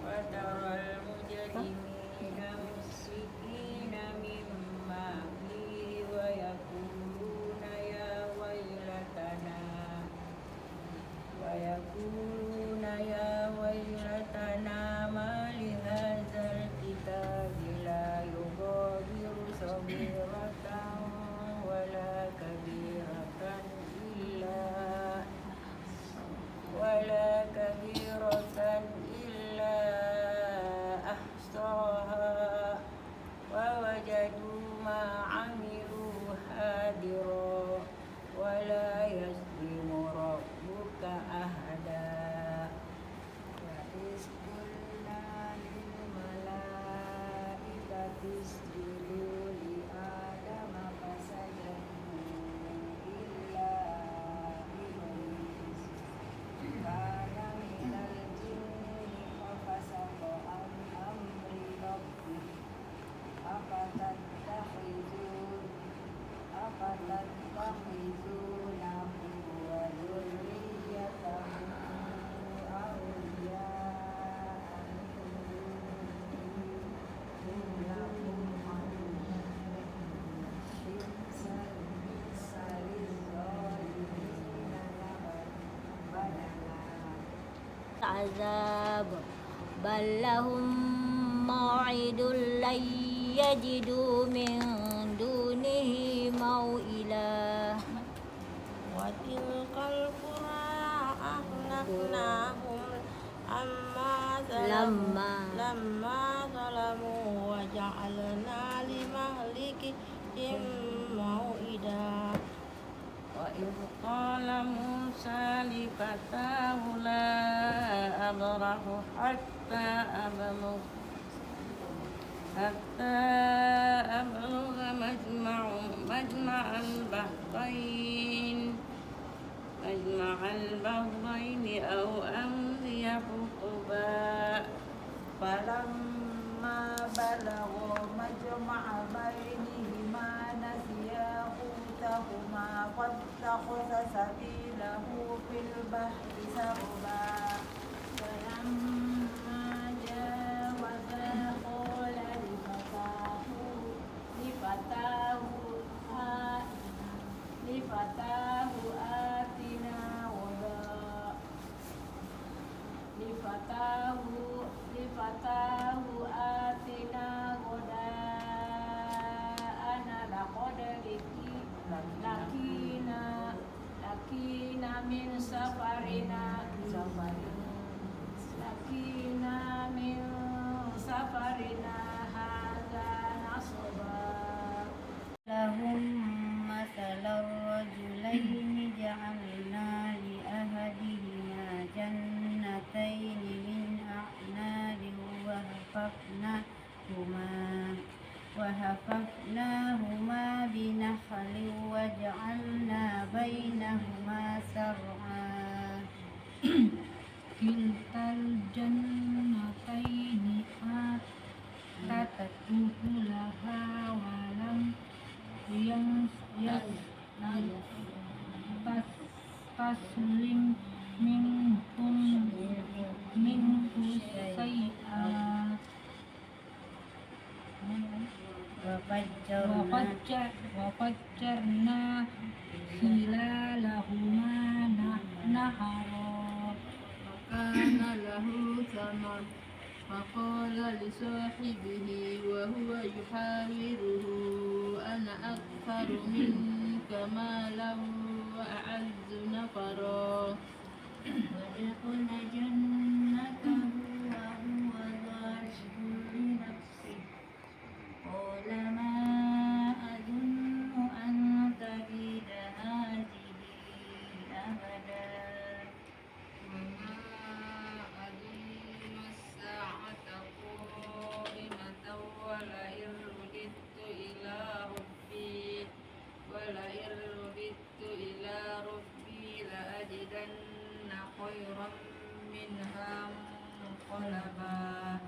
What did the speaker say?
وترى المجرمين مشفقين مما فيه ويقولون يا ويلتنا ما لهذا الكتاب لا يغادر صغيرة ولا كبيرة إلا أحصاها ووجدوا ما عملوا حاضرا ولا يظلم ربك أحدا وإذ قلنا للملائكة اسجدوا لآدم فسجدوا إلا إبليس كان من الجن ففسق عن أمر ربه أفتتخذونه وذريته أولياء من لكم بئس للظالمين بدلا عذاب بل لهم موعد لن يجدوا من دونه موئلا وتلك القرى أهلكناهم لما ظلموا وجعلنا لمهلكهم موعدا وإذ قال موسى لفتاه لا أبرح حتى أبلغ مجمع البحرين أو أمضي حقبا فلما بلغوا مجمع بينهما نسيا حوتهما فاتخذ سبيله في البحر سربا فلما جاوزا قال لفتاه آتنا غداءنا لقد لقينا من سفرنا هذا نصبا لهم مثل الرجلين جعلنا لأحدهما جنتين من أعناب وحففناهما بنخل وجعلنا بينهما زرعا كلتا الجنتين آتت أكلها ولم تسلم منه شيئا وفجرنا خلالهما نهرا وكان له ثمر فقال لصاحبه وهو يحاوره أنا أكثر منك مالا وأعز نفرا ودخل جنته وهو ظالم لنفسه قال ما أظن أن تبيد هذه أبدا وما أظن الساعة قائمة ولئن رددت إلى ربي لأجدن خيرا منها منقلبا